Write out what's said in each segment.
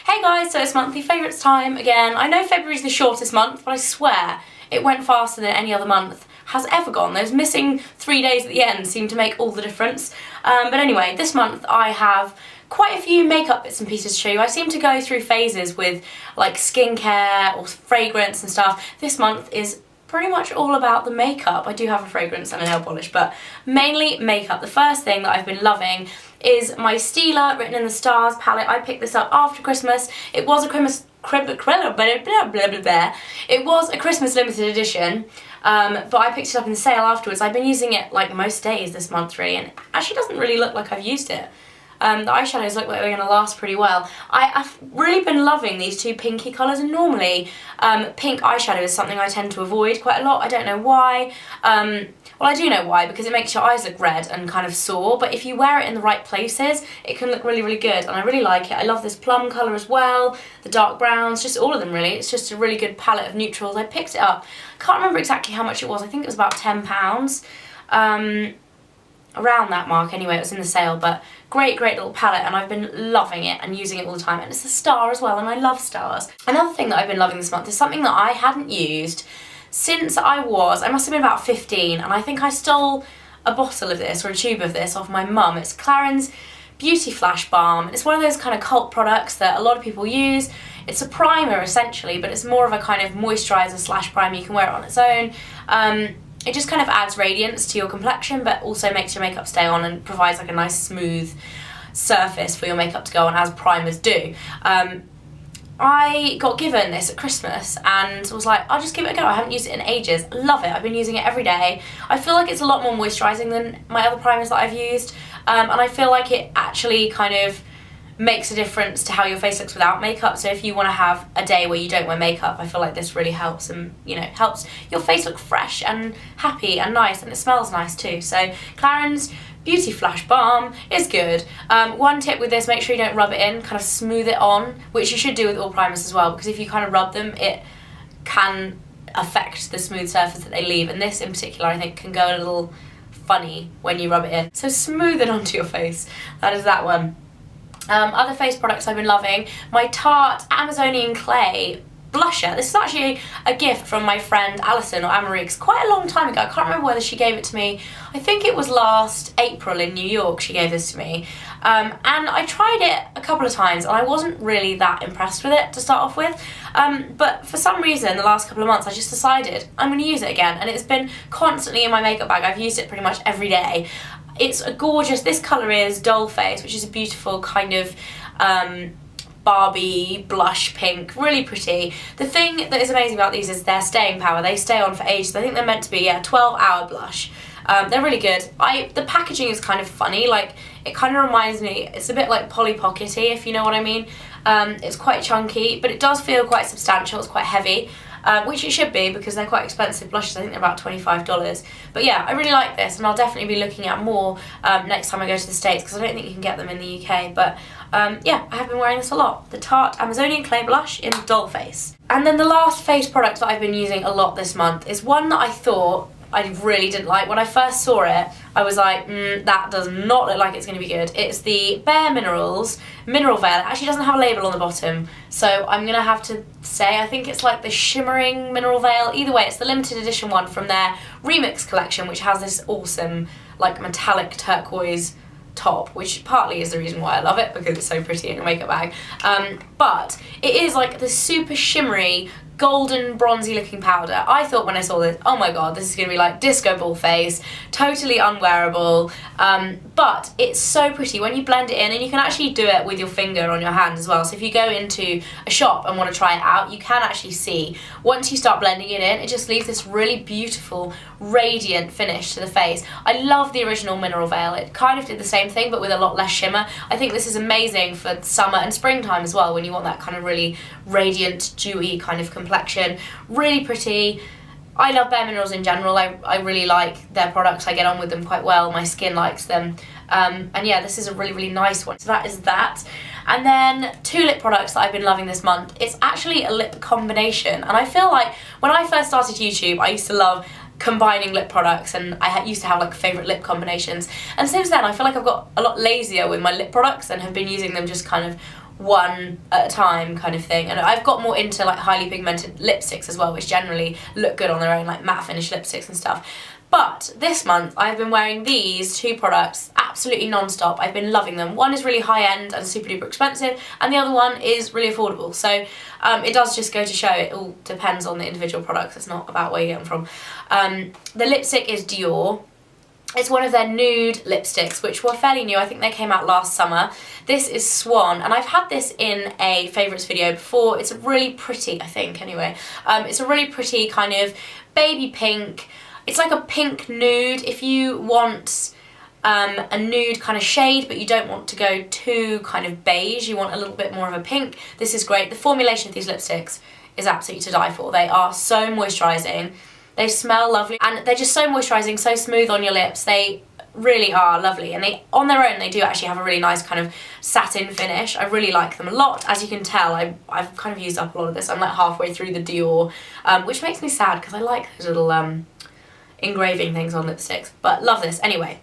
Hey guys, so it's monthly favourites time again. I know February's the shortest month, but I swear it went faster than any other month has ever gone. Those missing 3 days at the end seem to make all the difference. But anyway, this month I have quite a few makeup bits and pieces to show you. I seem to go through phases with like skincare or fragrance and stuff. This month is pretty much all about the makeup. I do have a fragrance and a nail polish, but mainly makeup. The first thing that I've been loving is my Stila Written in the Stars palette. I picked this up after Christmas. It was a Christmas limited edition, but I picked it up in the sale afterwards. I've been using it like most days this month really, and it actually doesn't really look like I've used it. The eyeshadows look like they're going to last pretty well. I've really been loving these two pinky colours, and normally pink eyeshadow is something I tend to avoid quite a lot. I don't know why. Well, I do know why, because it makes your eyes look red and kind of sore, but if you wear it in the right places, it can look really, really good, and I really like it. I love this plum colour as well, the dark browns, just all of them really. It's just a really good palette of neutrals. I picked it up. I can't remember exactly how much it was. I think it was about £10. Around that mark anyway, it was in the sale, but great little palette, and I've been loving it and using it all the time, and it's a star as well, and I love stars. Another thing that I've been loving this month is something that I hadn't used since I must have been about 15, and I think I stole a bottle of this, or a tube of this, off my mum. It's Clarins Beauty Flash Balm, and it's one of those kind of cult products that a lot of people use. It's a primer essentially, but it's more of a kind of moisturiser slash primer. You can wear it on its own. It just kind of adds radiance to your complexion, but also makes your makeup stay on and provides like a nice smooth surface for your makeup to go on, as primers do. I got given this at Christmas and was like, I'll just give it a go. I haven't used it in ages. Love it. I've been using it every day. I feel like it's a lot more moisturising than my other primers that I've used, and I feel like it actually kind of makes a difference to how your face looks without makeup. So if you want to have a day where you don't wear makeup, I feel like this really helps, and you know, helps your face look fresh and happy and nice, and it smells nice too. So Clarins Beauty Flash Balm is good. One tip with this, make sure you don't rub it in, kind of smooth it on, which you should do with all primers as well, because if you kind of rub them, it can affect the smooth surface that they leave, and this in particular I think can go a little funny when you rub it in. So smooth it onto your face. That is that one. Other face products I've been loving, my Tarte Amazonian Clay blusher. This is actually a gift from my friend Alison, or Amerique, quite a long time ago. I can't remember whether she gave it to me. I think it was last April in New York she gave this to me. And I tried it a couple of times and I wasn't really that impressed with it to start off with. But for some reason the last couple of months I just decided I'm going to use it again, and it's been constantly in my makeup bag. I've used it pretty much every day. It's a gorgeous, this colour is Dollface, which is a beautiful kind of Barbie blush pink, really pretty. The thing that is amazing about these is their staying power. They stay on for ages. I think they're meant to be a 12-hour blush. They're really good. The packaging is kind of funny, like it kind of reminds me, it's a bit like Polly Pockety, if you know what I mean. It's quite chunky, but it does feel quite substantial. It's quite heavy. Which it should be, because they're quite expensive blushes. I think they're about $25. But yeah, I really like this, and I'll definitely be looking at more next time I go to the States, because I don't think you can get them in the UK. But yeah, I have been wearing this a lot. The Tarte Amazonian Clay Blush in Dollface. And then the last face product that I've been using a lot this month is one that I thought I really didn't like. When I first saw it, I was like, that does not look like it's going to be good. It's the Bare Minerals Mineral Veil. It actually doesn't have a label on the bottom, so I'm going to have to say, I think it's like the Shimmering Mineral Veil. Either way, it's the limited edition one from their Remix collection, which has this awesome, like, metallic turquoise top, which partly is the reason why I love it, because it's so pretty in a makeup bag. But it is like the super shimmery, golden bronzy looking powder. I thought when I saw this, oh my god, this is going to be like disco ball face, totally unwearable, but it's so pretty when you blend it in, and you can actually do it with your finger on your hand as well. So if you go into a shop and want to try it out, you can actually see, once you start blending it in, it just leaves this really beautiful, radiant finish to the face. I love the original Mineral Veil. It kind of did the same thing, but with a lot less shimmer. I think this is amazing for summer and springtime as well, when you want that kind of really radiant, dewy kind of complexion. Really pretty. I love Bare Minerals in general. I really like their products. I get on with them quite well. My skin likes them. And yeah, this is a really nice one. So that is that. And then two lip products that I've been loving this month. It's actually a lip combination. And I feel like when I first started YouTube, I used to love combining lip products, and I used to have like favourite lip combinations. And since then, I feel like I've got a lot lazier with my lip products and have been using them just kind of one at a time kind of thing. And I've got more into like highly pigmented lipsticks as well, which generally look good on their own, like matte finish lipsticks and stuff. But this month I've been wearing these two products absolutely non-stop. I've been loving them. One is really high-end and super duper expensive, and the other one is really affordable. So it does just go to show it all depends on the individual products. It's not about where you get them from. The lipstick is Dior. It's one of their nude lipsticks, which were fairly new. I think they came out last summer. This is Swan, and I've had this in a favourites video before. It's a really pretty, I think anyway, it's a really pretty kind of baby pink. It's like a pink nude. If you want a nude kind of shade, but you don't want to go too kind of beige, you want a little bit more of a pink, this is great. The formulation of these lipsticks is absolutely to die for. They are so moisturising. They smell lovely, and they're just so moisturising, so smooth on your lips. They really are lovely, and they, on their own, they do actually have a really nice kind of satin finish. I really like them a lot. As you can tell, I've kind of used up a lot of this. I'm like halfway through the Dior, which makes me sad because I like those little engraving things on lipsticks, but love this. Anyway,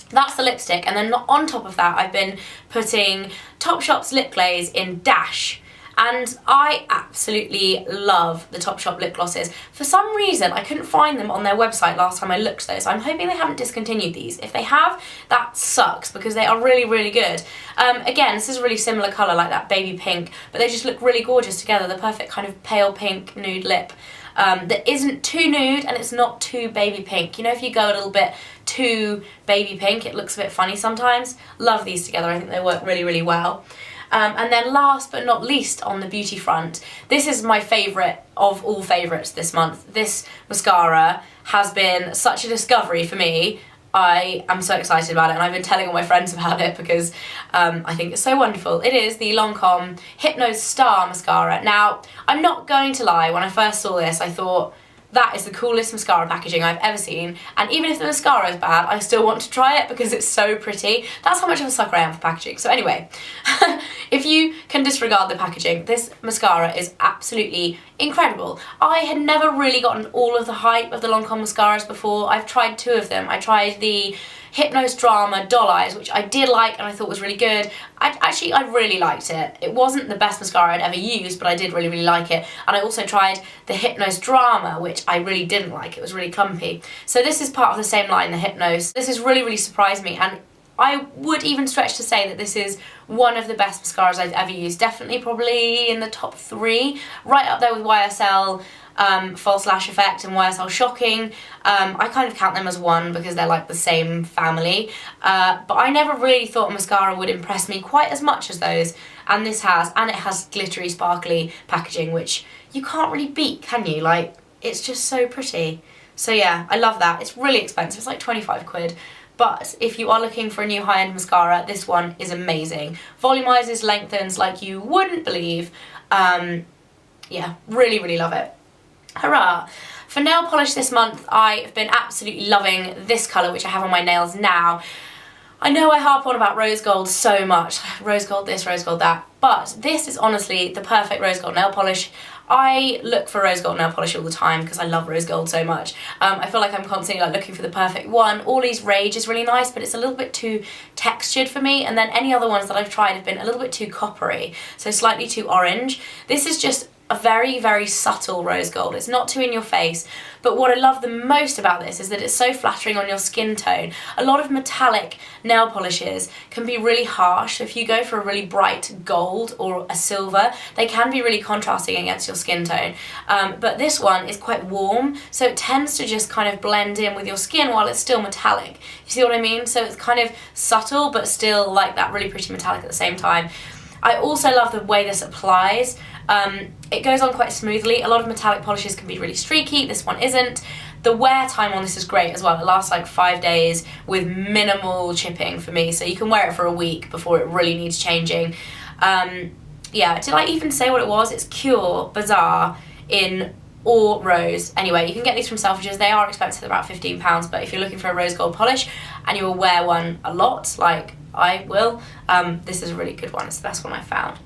that's the lipstick, and then on top of that I've been putting Topshop's lip glaze in Dash, and I absolutely love the Topshop lip glosses. For some reason I couldn't find them on their website last time I looked though, so I'm hoping they haven't discontinued these. If they have, that sucks because they are really, really good. Again, this is a really similar colour, like that baby pink, but they just look really gorgeous together. The perfect kind of pale pink nude lip. That isn't too nude and it's not too baby pink. You know, if you go a little bit too baby pink, it looks a bit funny sometimes. Love these together. I think they work really, really well. And then last but not least on the beauty front, this is my favourite of all favourites this month. This mascara has been such a discovery for me. I am so excited about it, and I've been telling all my friends about it because I think it's so wonderful. It is the Lancome Hypnose Star Mascara. Now, I'm not going to lie, when I first saw this, I thought, that is the coolest mascara packaging I've ever seen, and even if the mascara is bad, I still want to try it because it's so pretty. That's how much of a sucker I am for packaging. So anyway, if you can disregard the packaging, this mascara is absolutely incredible. I had never really gotten all of the hype of the Lancome mascaras before. I've tried two of them. I tried the Hypnose Drama Doll Eyes, which I did like and I thought was really good. I really liked it. It wasn't the best mascara I'd ever used, but I did really, really like it. And I also tried the Hypnose Drama, which I really didn't like. It was really clumpy. So this is part of the same line, the Hypnose. This has really, really surprised me, and I would even stretch to say that this is one of the best mascaras I've ever used. Definitely probably in the top 3, right up there with YSL False Lash Effect and YSL Shocking. I kind of count them as one because they're like the same family, but I never really thought a mascara would impress me quite as much as those, and this has, and it has glittery sparkly packaging, which you can't really beat, can you? Like, it's just so pretty. So yeah, I love that. It's really expensive, it's like 25 quid. But if you are looking for a new high-end mascara, this one is amazing. Volumizes, lengthens like you wouldn't believe. Yeah, really, really love it. Hurrah! For nail polish this month, I've been absolutely loving this colour, which I have on my nails now. I know I harp on about rose gold so much. Rose gold this, rose gold that. But this is honestly the perfect rose gold nail polish. I look for rose gold nail polish all the time because I love rose gold so much. I feel like I'm constantly like looking for the perfect one. Orly's Rage is really nice, but it's a little bit too textured for me, and then any other ones that I've tried have been a little bit too coppery, so slightly too orange. This is just a very, very subtle rose gold. It's not too in your face, but what I love the most about this is that it's so flattering on your skin tone. A lot of metallic nail polishes can be really harsh. If you go for a really bright gold or a silver, they can be really contrasting against your skin tone. But this one is quite warm, so it tends to just kind of blend in with your skin while it's still metallic. You see what I mean? So it's kind of subtle, but still like that really pretty metallic at the same time. I also love the way this applies. It goes on quite smoothly. A lot of metallic polishes can be really streaky, this one isn't. The wear time on this is great as well. It lasts like 5 days with minimal chipping for me, so you can wear it for a week before it really needs changing. Yeah, did I even say what it was? It's Cure Bazaar in or Rose. Anyway, you can get these from Selfridges. They are expensive, about £15, but if you're looking for a rose gold polish and you will wear one a lot, like I will, this is a really good one. It's the best one I've found.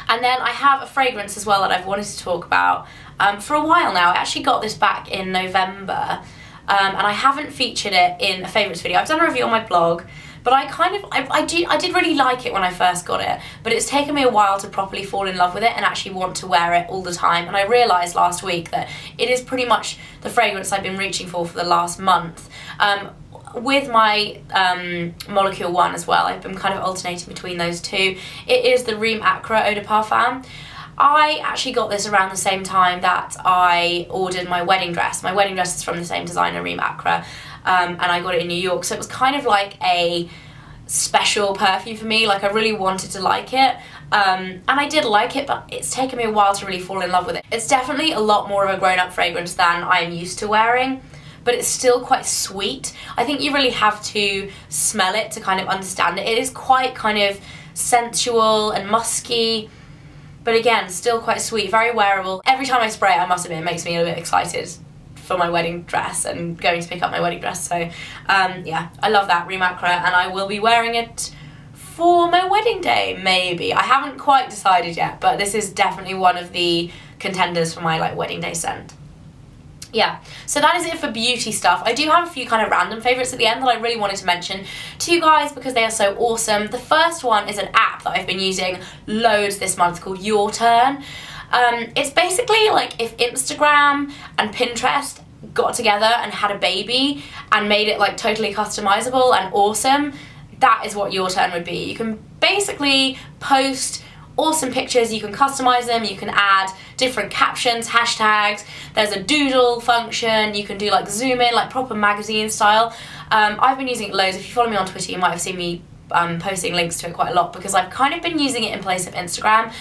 And then I have a fragrance as well that I've wanted to talk about for a while now. I actually got this back in November, and I haven't featured it in a favourites video. I've done a review on my blog, but I did really like it when I first got it, but it's taken me a while to properly fall in love with it and actually want to wear it all the time. And I realised last week that it is pretty much the fragrance I've been reaching for the last month. With my Molecule 1 as well, I've been kind of alternating between those two. It is the Rime Acra Eau de Parfum. I actually got this around the same time that I ordered my wedding dress. My wedding dress is from the same designer, Rime Acra, and I got it in New York, so it was kind of like a special perfume for me. Like, I really wanted to like it, and I did like it, but it's taken me a while to really fall in love with it. It's definitely a lot more of a grown-up fragrance than I am used to wearing, but it's still quite sweet. I think you really have to smell it to kind of understand it. It is quite kind of sensual and musky, but again, still quite sweet, very wearable. Every time I spray it, I must admit, it makes me a little bit excited for my wedding dress and going to pick up my wedding dress. So yeah, I love that Rime Acra, and I will be wearing it for my wedding day, maybe. I haven't quite decided yet, but this is definitely one of the contenders for my wedding day scent. Yeah, so that is it for beauty stuff. I do have a few kind of random favourites at the end that I really wanted to mention to you guys because they are so awesome. The first one is an app that I've been using loads this month called Your Turn. It's basically like if Instagram and Pinterest got together and had a baby and made it like totally customizable and awesome. That is what Your Turn would be. You can basically post awesome pictures, you can customize them, you can add different captions, hashtags, there's a doodle function, you can do like zoom in, like proper magazine style. I've been using it loads. If you follow me on Twitter, you might have seen me posting links to it quite a lot because I've kind of been using it in place of Instagram.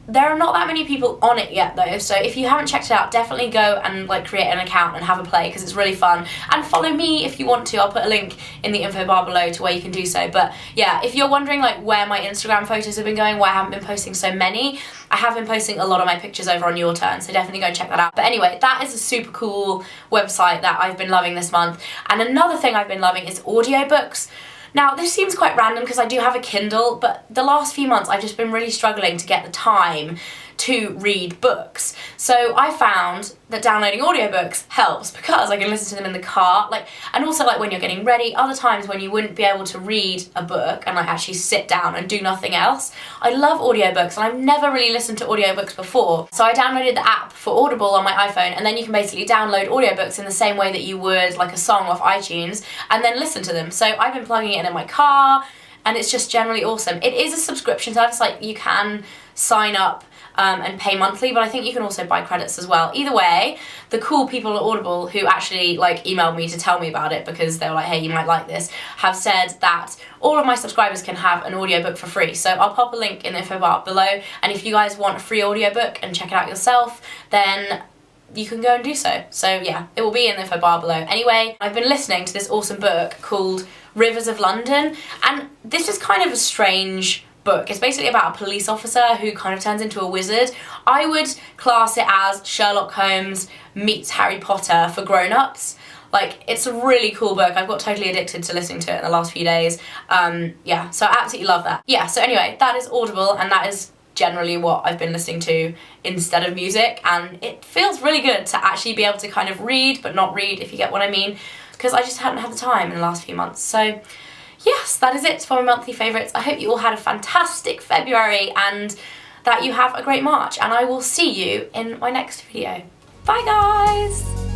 There are not that many people on it yet though, so if you haven't checked it out, definitely go and like create an account and have a play because it's really fun. And follow me if you want to. I'll put a link in the info bar below to where you can do so. But yeah, if you're wondering like where my Instagram photos have been going, why I haven't been posting so many, I have been posting a lot of my pictures over on Your Turn, so definitely go and check that out. But anyway, that is a super cool website that I've been loving this month. And another thing I've been loving is audiobooks. Now, this seems quite random because I do have a Kindle, but the last few months I've just been really struggling to get the time to read books. So I found that downloading audiobooks helps because I can listen to them in the car, and also when you're getting ready, other times when you wouldn't be able to read a book and actually sit down and do nothing else. I love audiobooks and I've never really listened to audiobooks before. So I downloaded the app for Audible on my iPhone, and then you can basically download audiobooks in the same way that you would like a song off iTunes and then listen to them. So I've been plugging it in my car and it's just generally awesome. It is a subscription service, you can sign up and pay monthly, but I think you can also buy credits as well. Either way, the cool people at Audible who actually emailed me to tell me about it because they were like, hey, you might like this, have said that all of my subscribers can have an audiobook for free. So I'll pop a link in the info bar below, and if you guys want a free audiobook and check it out yourself, then you can go and do so. So yeah, it will be in the info bar below. Anyway, I've been listening to this awesome book called Rivers of London, and this is kind of a strange book. It's basically about a police officer who kind of turns into a wizard. I would class it as Sherlock Holmes meets Harry Potter for grown-ups. It's a really cool book. I've got totally addicted to listening to it in the last few days. Yeah, so I absolutely love that. Yeah, so anyway, that is Audible, and that is generally what I've been listening to instead of music, and it feels really good to actually be able to kind of read but not read, if you get what I mean, because I just hadn't had the time in the last few months. So yes, that is it for my monthly favourites. I hope you all had a fantastic February and that you have a great March, and I will see you in my next video. Bye guys!